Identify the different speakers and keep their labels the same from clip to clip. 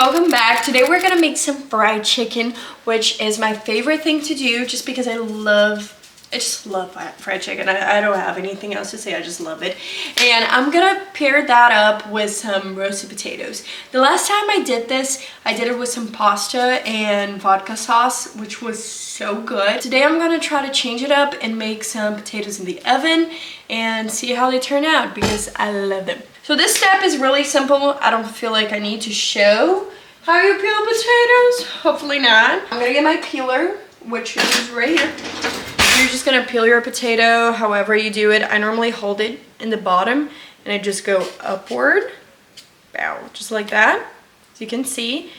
Speaker 1: welcome back. Today we're gonna make some fried chicken, which is my favorite thing to do just because I just love fried chicken. I don't have anything else to say, I just love it. And I'm gonna pair that up with some roasted potatoes. The last time I did this, I did it with some pasta and vodka sauce, which was so good. Today I'm gonna try to change it up and make some potatoes in the oven and see how they turn out because I love them. So this step is really simple. I don't feel like I need to show how you peel potatoes. Hopefully not. I'm gonna get my peeler, which is right here. You're just gonna peel your potato however you do it. I normally hold it in the bottom and I just go upward. Bow, just like that, as you can see.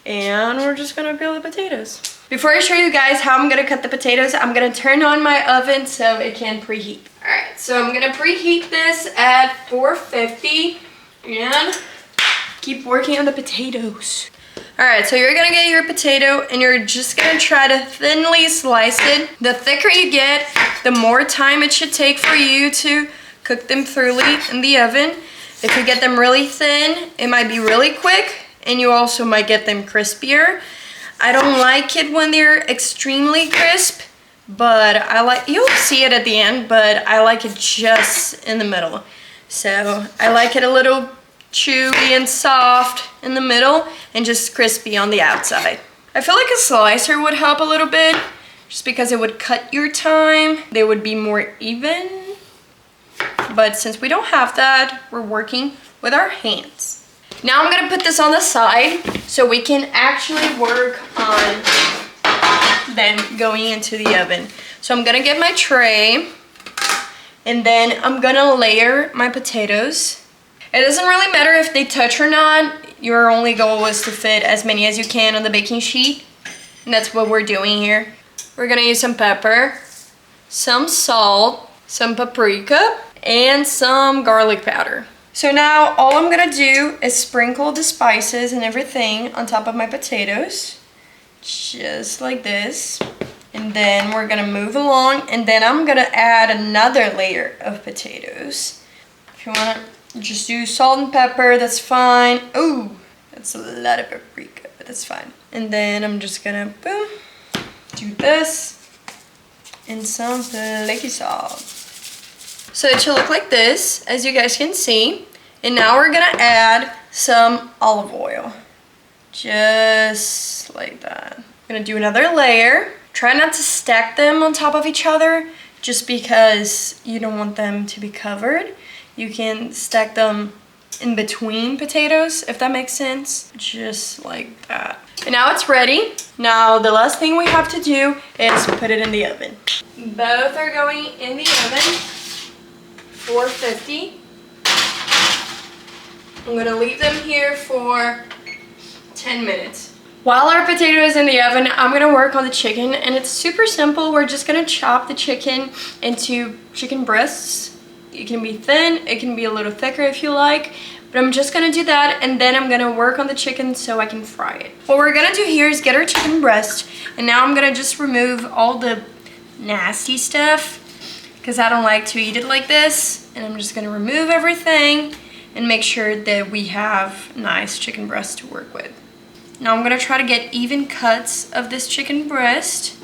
Speaker 1: And we're just gonna peel the potatoes. Before I show you guys how I'm gonna cut the potatoes, I'm gonna turn on my oven so it can preheat. All right, so I'm gonna preheat this at 450 and keep working on the potatoes. All right, so you're gonna get your potato and you're just gonna try to thinly slice it. The thicker you get, the more time it should take for you to cook them thoroughly in the oven. If you get them really thin, it might be really quick and you also might get them crispier. I don't like it when they're extremely crisp, but you'll see it at the end, but I like it just in the middle. So I like it a little chewy and soft in the middle and just crispy on the outside. I feel like a slicer would help a little bit just because it would cut your time. They would be more even. But since we don't have that, we're working with our hands. Now I'm gonna put this on the side so we can actually work on them going into the oven. So I'm gonna get my tray and then I'm gonna layer my potatoes. It doesn't really matter if they touch or not. Your only goal is to fit as many as you can on the baking sheet. And that's what we're doing here. We're gonna use some pepper, some salt, some paprika, and some garlic powder. So now all I'm gonna do is sprinkle the spices and everything on top of my potatoes. Just like this. And then we're gonna move along and then I'm gonna add another layer of potatoes. If you wanna just do salt and pepper, that's fine. Ooh, that's a lot of paprika, but that's fine. And then I'm just gonna, boom, do this and some flaky salt. So it should look like this, as you guys can see. And now we're gonna add some olive oil. Just like that. I'm gonna do another layer. Try not to stack them on top of each other, just because you don't want them to be covered. You can stack them in between potatoes, if that makes sense. Just like that. And now it's ready. Now the last thing we have to do is put it in the oven. Both are going in the oven, 450. I'm gonna leave them here for 10 minutes. While our potato is in the oven, I'm gonna work on the chicken, and it's super simple. We're just gonna chop the chicken into chicken breasts. It can be thin, it can be a little thicker if you like, but I'm just gonna do that and then I'm gonna work on the chicken so I can fry it. What we're gonna do here is get our chicken breast, and now I'm gonna just remove all the nasty stuff because I don't like to eat it like this, and I'm just gonna remove everything and make sure that we have nice chicken breast to work with. Now I'm gonna try to get even cuts of this chicken breast,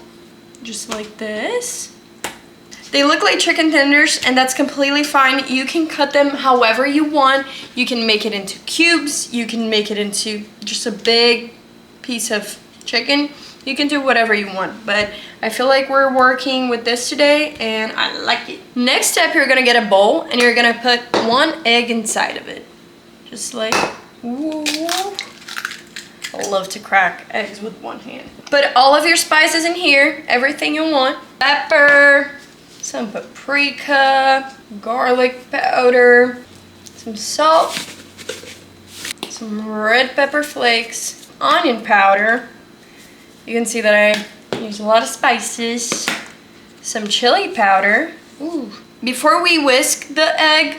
Speaker 1: just like this. They look like chicken tenders, and that's completely fine. You can cut them however you want. You can make it into cubes. You can make it into just a big piece of chicken. You can do whatever you want, but I feel like we're working with this today, and I like it. Next step, you're gonna get a bowl, and you're gonna put 1 egg inside of it. Just like, ooh. I love to crack eggs with one hand. Put all of your spices in here, everything you want. Pepper, some paprika, garlic powder, some salt, some red pepper flakes, onion powder. You can see that I use a lot of spices, some chili powder. Ooh. Before we whisk the egg,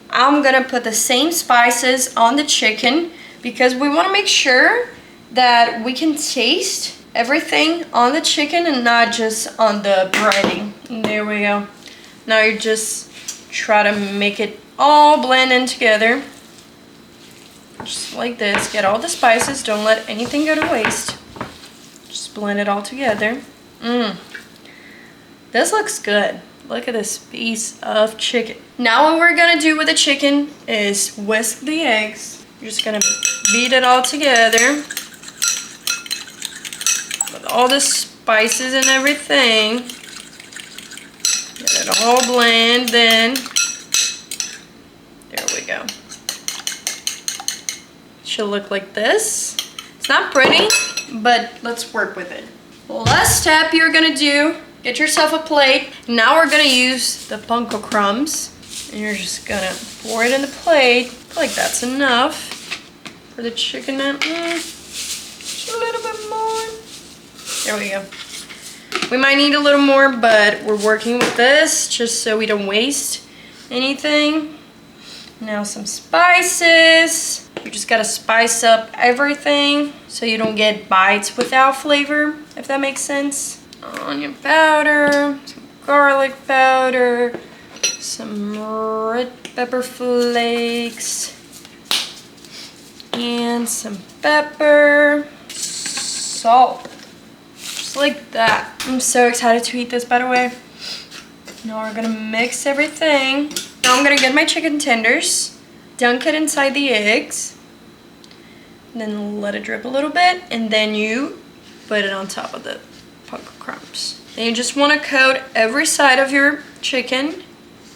Speaker 1: I'm gonna put the same spices on the chicken because we wanna make sure that we can taste everything on the chicken and not just on the breading. And there we go. Now you just try to make it all blend in together. Just like this. Get all the spices. Don't let anything go to waste. Just blend it all together. This looks good. Look at this piece of chicken. Now what we're gonna do with the chicken is whisk the eggs. You're just gonna beat it all together with all the spices and everything. Get it all blend in. There we go. Should look like this. It's not pretty, but let's work with it. Last step you're gonna do, get yourself a plate. Now we're gonna use the Panko crumbs. And you're just gonna pour it in the plate. I feel like that's enough for the chicken. Just a little bit more. There we go. We might need a little more, but we're working with this just so we don't waste anything. Now some spices. You just gotta spice up everything so you don't get bites without flavor, if that makes sense. Onion powder, some garlic powder, some red pepper flakes, and some pepper, salt, just like that. I'm so excited to eat this, by the way. Now we're gonna mix everything. Now I'm gonna get my chicken tenders, dunk it inside the eggs, and then let it drip a little bit, and then you put it on top of the Panko crumbs. Then you just want to coat every side of your chicken.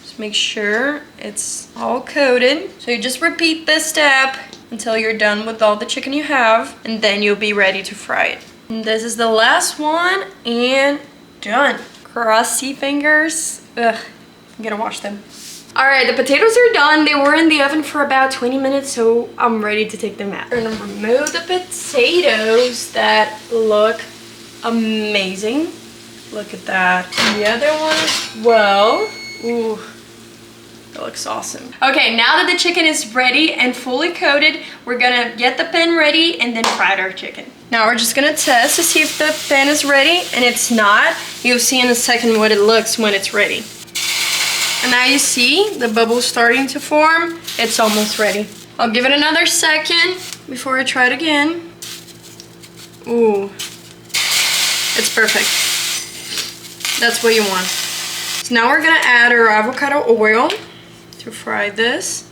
Speaker 1: Just make sure it's all coated. So you just repeat this step until you're done with all the chicken you have, and then you'll be ready to fry it. And this is the last one, and done. Crusty fingers. Ugh, I'm gonna wash them. Alright, the potatoes are done. They were in the oven for about 20 minutes, so I'm ready to take them out. I'm gonna remove the potatoes that look amazing. Look at that. And the other one as well. Ooh, that looks awesome. Okay, now that the chicken is ready and fully coated, we're gonna get the pan ready and then fry our chicken. Now we're just gonna test to see if the pan is ready, and it's not. You'll see in a second what it looks when it's ready. And now you see the bubbles starting to form. It's almost ready. I'll give it another second before I try it again. Ooh, it's perfect. That's what you want. So now we're gonna add our avocado oil to fry this.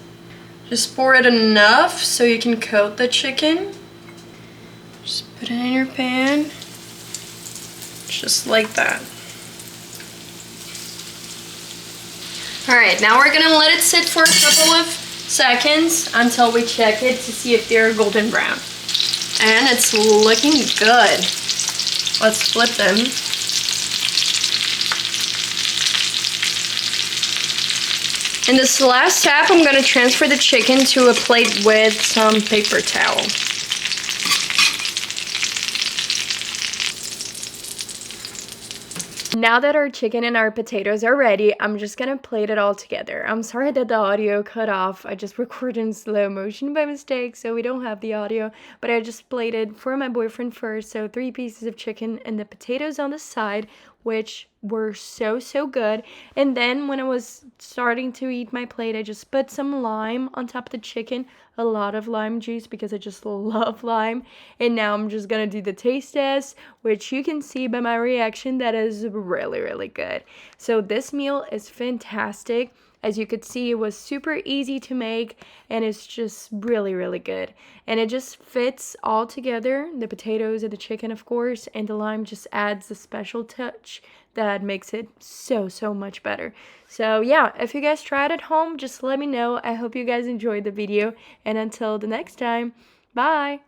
Speaker 1: Just pour it enough so you can coat the chicken. Just put it in your pan. Just like that. Alright, now we're gonna let it sit for a couple of seconds until we check it to see if they're golden brown. And it's looking good. Let's flip them. In this last step, I'm gonna transfer the chicken to a plate with some paper towel. Now that our chicken and our potatoes are ready, I'm just gonna plate it all together. I'm sorry that the audio cut off. I just recorded in slow motion by mistake, so we don't have the audio. But I just plated for my boyfriend first, so 3 pieces of chicken and the potatoes on the side, which were so good. And then when I was starting to eat my plate, I just put some lime on top of the chicken, a lot of lime juice because I just love lime. And now I'm just gonna do the taste test, which you can see by my reaction that is really good. So this meal is fantastic. As you could see, it was super easy to make, and it's just really good. And it just fits all together, the potatoes and the chicken, of course, and the lime just adds a special touch that makes it so much better. So yeah, if you guys try it at home, just let me know. I hope you guys enjoyed the video, and until the next time, bye!